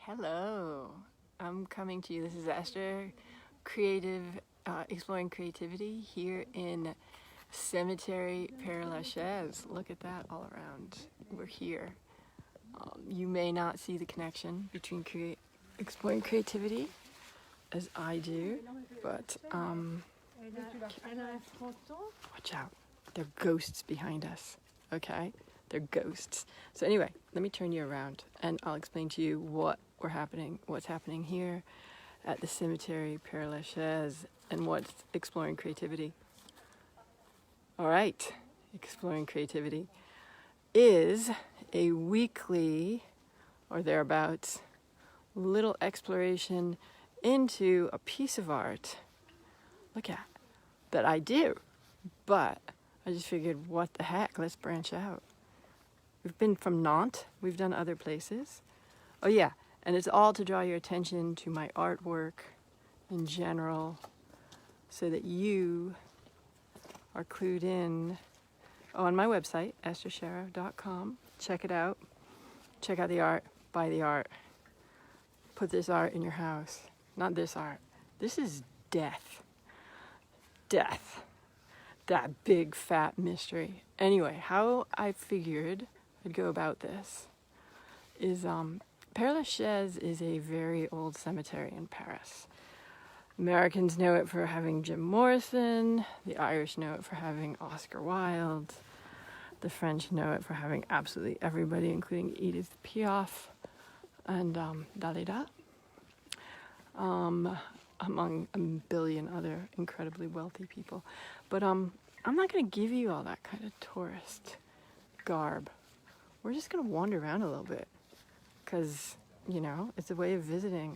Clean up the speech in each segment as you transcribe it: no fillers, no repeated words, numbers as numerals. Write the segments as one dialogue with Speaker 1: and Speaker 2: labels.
Speaker 1: Hello, I'm coming to you. This is Esther, exploring creativity here in Cimetiere, Pere, Lachaise. Look at that all around. We're here. You may not see the connection between exploring creativity as I do, but watch out. There are ghosts behind us, okay? They're ghosts. So anyway, let me turn you around and I'll explain to you what's happening here at the Cimetiere Pere Lachaise and what's exploring creativity. All right, exploring creativity is a weekly or thereabouts little exploration into a piece of art. Look at that I do, but I just figured, what the heck? Let's branch out. We've been from Nantes. We've done other places. Oh yeah, and it's all to draw your attention to my artwork in general so that you are clued in. On my website, esthershara.com. Check it out. Check out the art. Buy the art. Put this art in your house. Not this art. This is death. Death. That big fat mystery. Anyway, how I figured I'd go about this is Pere Lachaise is a very old cemetery in Paris. Americans know it for having Jim Morrison, the Irish know it for having Oscar Wilde, the French know it for having absolutely everybody, including Edith Piaf and Dalida, among a billion other incredibly wealthy people. But I'm not going to give you all that kind of tourist garb. We're just going to wander around a little bit because, you know, it's a way of visiting.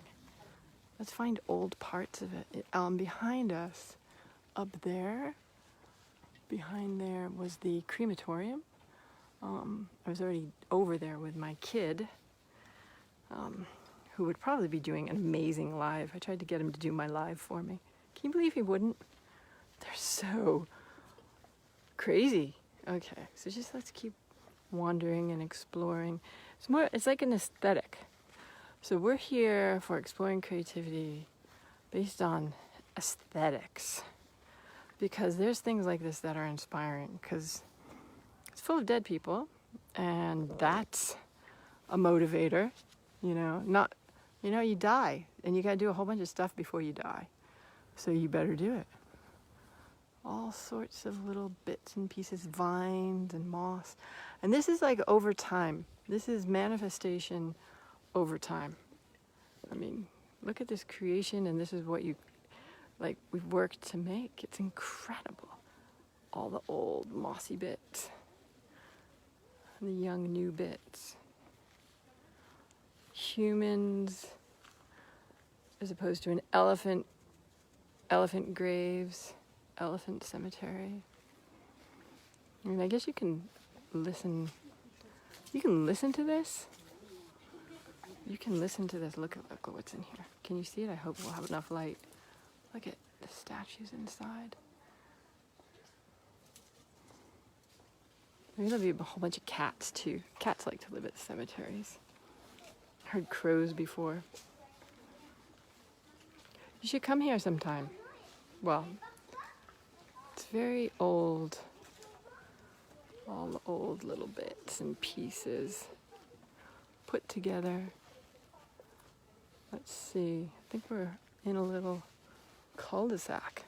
Speaker 1: Let's find old parts of it. Behind us, up there, behind there was the crematorium. I was already over there with my kid, who would probably be doing an amazing live. I tried to get him to do my live for me. Can you believe he wouldn't? They're so crazy. Okay, so just let's keep wandering and exploring. It's like an aesthetic. So we're here for exploring creativity based on aesthetics, because there's things like this that are inspiring, because it's full of dead people, and that's a motivator. You die, and you got to do a whole bunch of stuff before you die, so you better do it. All sorts of little bits and pieces, vines and moss. And this is like over time. This is manifestation over time. I mean, look at this creation, and this is what we've worked to make. It's incredible. All the old mossy bits, and the young new bits. Humans, as opposed to an elephant graves, elephant cemetery. I mean, I guess you can listen to this. You can listen to this. Look at what's in here. Can you see it? I hope we'll have enough light. Look at the statues inside. Maybe there'll be a whole bunch of cats too. Cats like to live at cemeteries. I heard crows before. You should come here sometime. Well, it's very old. All the old little bits and pieces put together. Let's see. I think we're in a little cul-de-sac.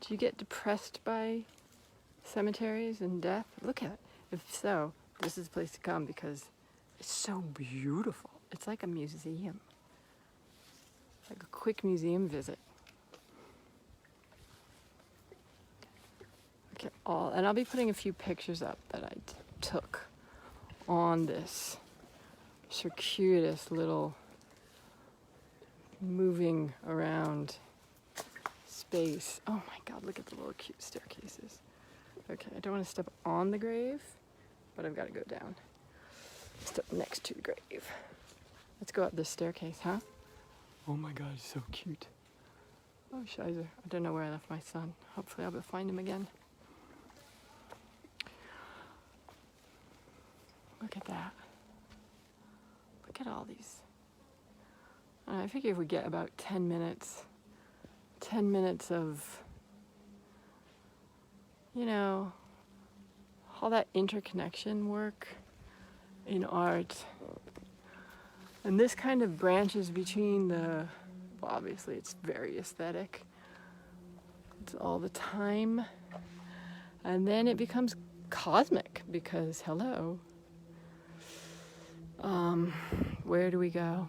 Speaker 1: Do you get depressed by cemeteries and death? Look at it. If so, this is the place to come because it's so beautiful. It's like a museum. Like a quick museum visit. Okay, and I'll be putting a few pictures up that I took on this circuitous little moving around space. Oh my God, look at the little cute staircases. Okay, I don't want to step on the grave, but I've got to go down. Step next to the grave. Let's go up this staircase, huh? Oh my God, it's so cute. Oh, Lachaise. I don't know where I left my son. Hopefully I'll be able to find him again. that. Look at all these. I figure if we get about 10 minutes of, you know, all that interconnection work in art. And this kind of branches between well, obviously it's very aesthetic. It's all the time. And then it becomes cosmic because, hello, where do we go?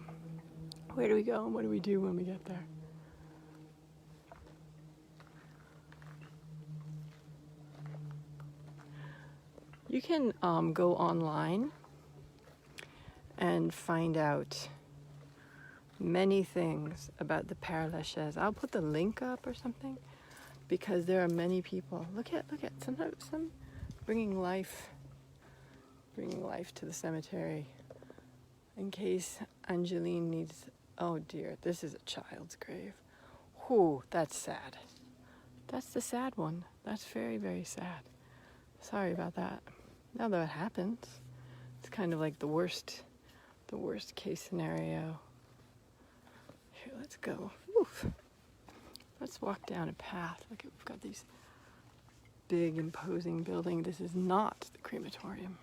Speaker 1: Where do we go and what do we do when we get there? You can go online and find out many things about the Pere Lachaise. I'll put the link up or something because there are many people. Look at some bringing life to the cemetery in case Angeline needs. Oh dear, this is a child's grave. Whew, that's sad. That's the sad one. That's very, very sad. Sorry about that. Now that it happens, it's kind of like the worst case scenario. Here, let's go. Oof. Let's walk down a path. Look, we've got these big, imposing building. This is not the crematorium.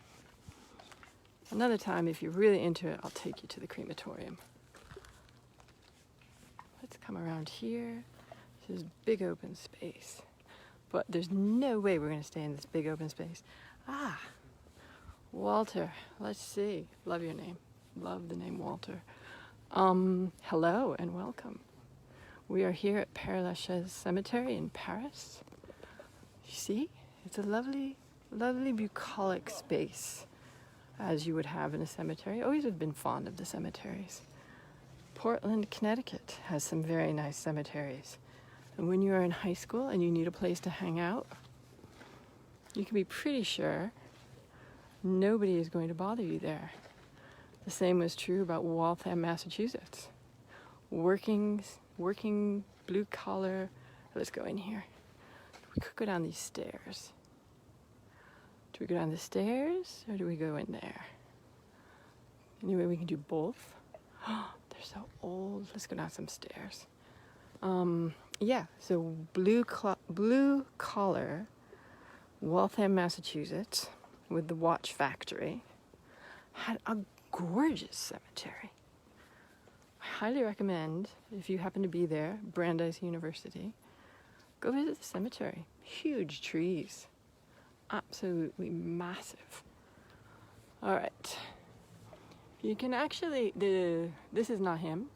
Speaker 1: Another time, if you're really into it, I'll take you to the crematorium. Let's come around here. This is big open space. But there's no way we're going to stay in this big open space. Ah, Walter. Let's see. Love your name. Love the name Walter. Hello and welcome. We are here at Pere Lachaise Cemetery in Paris. You see? It's a lovely, lovely bucolic space, as you would have in a cemetery. Always have been fond of the cemeteries. Portland, Connecticut has some very nice cemeteries. And when you are in high school and you need a place to hang out, you can be pretty sure nobody is going to bother you there. The same was true about Waltham, Massachusetts. Working blue collar. Let's go in here. We could go down these stairs. Do we go down the stairs or do we go in there? Anyway, we can do both. They're so old. Let's go down some stairs. Yeah, so blue collar, Waltham, Massachusetts, with the watch factory, had a gorgeous cemetery. I highly recommend, if you happen to be there, Brandeis University, go visit the cemetery. Huge trees. Absolutely massive. All right. You can actually, this is not him,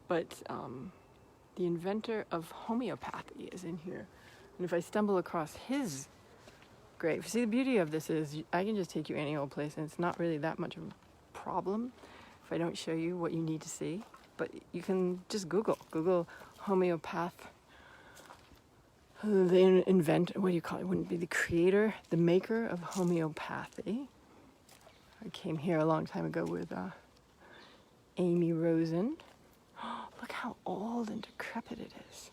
Speaker 1: but the inventor of homeopathy is in here. And if I stumble across his grave, see, the beauty of this is I can just take you any old place and it's not really that much of a problem if I don't show you what you need to see. But you can just Google homeopath. The inventor, what do you call it? Wouldn't be the creator, the maker of homeopathy. I came here a long time ago with Amy Rosen. Look how old and decrepit it is.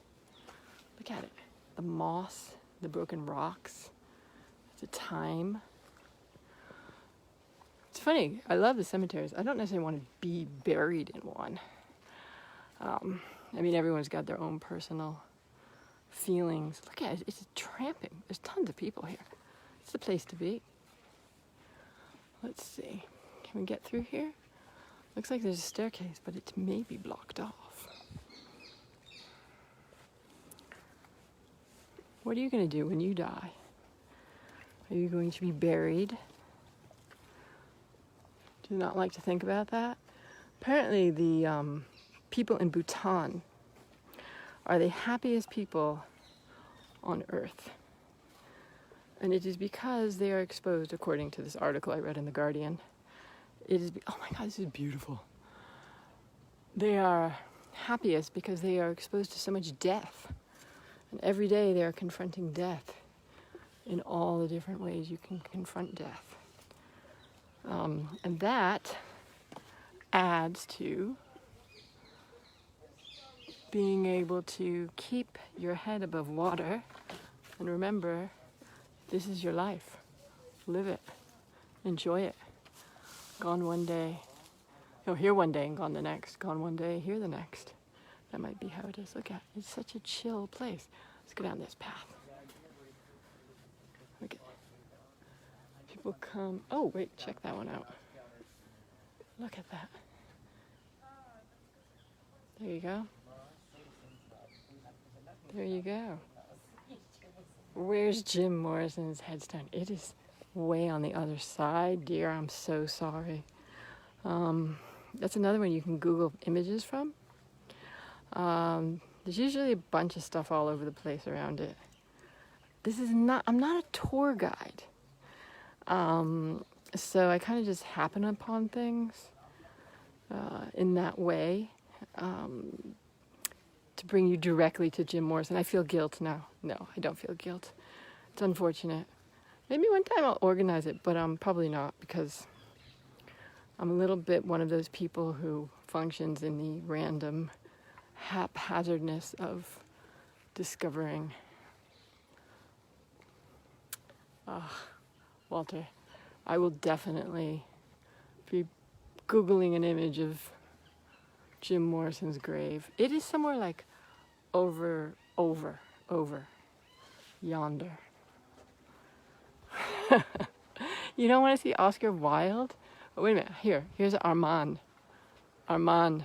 Speaker 1: Look at it. The moss, the broken rocks, the time. It's funny. I love the cemeteries. I don't necessarily want to be buried in one. I mean, everyone's got their own personal feelings. Look at it. It's tramping. There's tons of people here. It's the place to be. Let's see. Can we get through here? Looks like there's a staircase, but it may be blocked off. What are you going to do when you die? Are you going to be buried? Do you not like to think about that? Apparently the people in Bhutan are the happiest people on earth. And it is because they are exposed, according to this article I read in The Guardian. Oh my God, this is beautiful. They are happiest because they are exposed to so much death. And every day they are confronting death in all the different ways you can confront death. And that adds to being able to keep your head above water and remember, this is your life. Live it. Enjoy it. Gone one day. No, here one day and gone the next. Gone one day, here the next. That might be how it is. Look at it. It's such a chill place. Let's go down this path. Look at people come. Oh, wait, check that one out. Look at that. There you go. There you go. Where's Jim Morrison's headstone? It is way on the other side, dear. I'm so sorry. That's another one you can Google images from. There's usually a bunch of stuff all over the place around it. I'm not a tour guide. So I kind of just happen upon things in that way to bring you directly to Jim Morrison. I feel guilt now. No, I don't feel guilt. It's unfortunate. Maybe one time I'll organize it, but probably not, because I'm a little bit one of those people who functions in the random haphazardness of discovering. Walter, I will definitely be Googling an image of Jim Morrison's grave. It is somewhere like over yonder. You don't want to see Oscar Wilde? Oh, wait a minute. Here's Armand. Armand,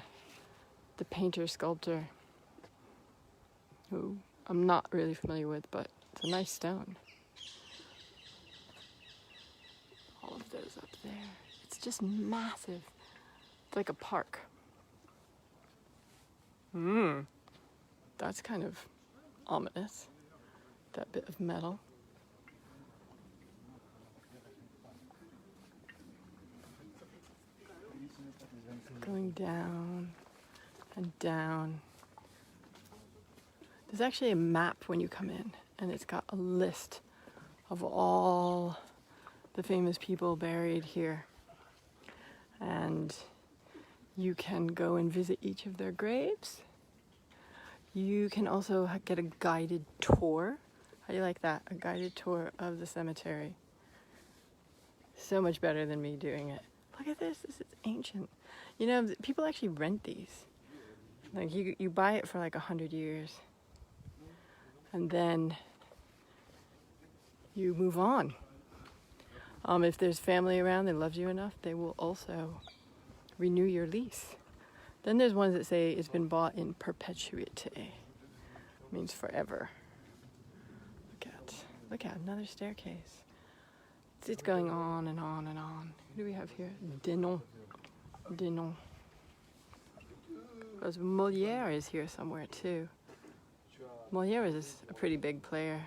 Speaker 1: the painter, sculptor, who I'm not really familiar with, but it's a nice stone. All of those up there. It's just massive. It's like a park. That's kind of ominous. That bit of metal. Going down and down. There's actually a map when you come in, and it's got a list of all the famous people buried here. And you can go and visit each of their graves. You can also get a guided tour. How do you like that? A guided tour of the cemetery. So much better than me doing it. Look at this. This is ancient. You know, people actually rent these. Like you buy it for like 100 years. And then you move on. If there's family around that loves you enough, they will also renew your lease. Then there's ones that say it's been bought in perpetuity. Means forever. Look at another staircase. It's going on and on and on. Who do we have here? Denon. Because Molière is here somewhere too. Molière is a pretty big player.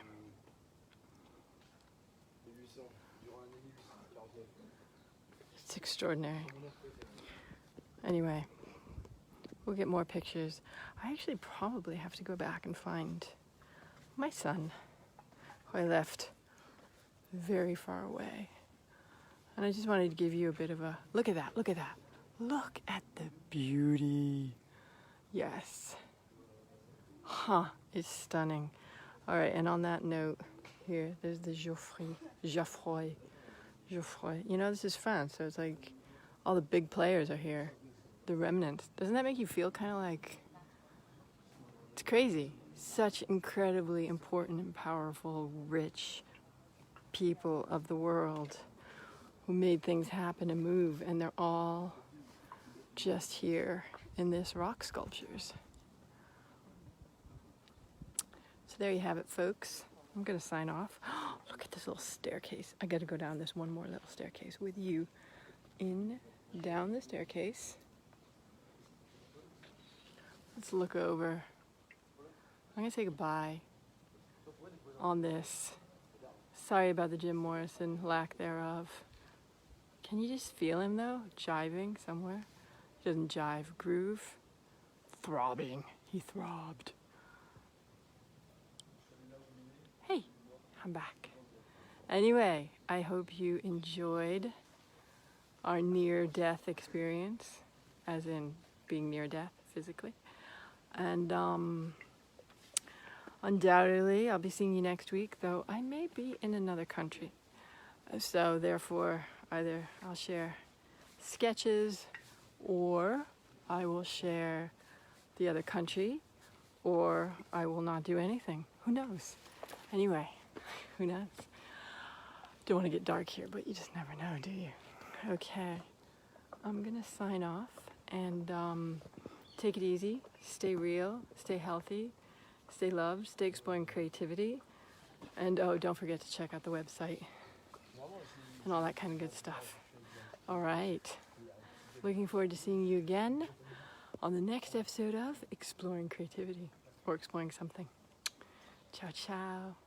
Speaker 1: It's extraordinary. Anyway, we'll get more pictures. I actually probably have to go back and find my son, who I left very far away. And I just wanted to give you a bit of a look at that. Look at the beauty. Yes. It's stunning. All right, and on that note, here, there's the Geoffroy. You know, this is France, so it's like all the big players are here. The remnants. Doesn't that make you feel kind of like, it's crazy. Such incredibly important and powerful, rich people of the world who made things happen and move, and they're all just here in this rock sculptures. So there you have it, folks. I'm gonna sign off. Look at this little staircase. I gotta go down this one more little staircase with you. Down the staircase. Let's look over. I'm gonna say goodbye on this. Sorry about the Jim Morrison lack thereof. Can you just feel him though? Jiving somewhere? He doesn't jive. Groove. Throbbing. He throbbed. Hey, I'm back. Anyway, I hope you enjoyed our near-death experience, as in being near death physically. And undoubtedly, I'll be seeing you next week, though I may be in another country. So therefore, either I'll share sketches, or I will share the other country, or I will not do anything. Who knows? Anyway, who knows? Don't want to get dark here, but you just never know, do you? Okay, I'm gonna sign off and take it easy, stay real, stay healthy, stay loved, stay exploring creativity, and oh, don't forget to check out the website and all that kind of good stuff. All right, looking forward to seeing you again on the next episode of Exploring Creativity, or Exploring Something. Ciao, ciao.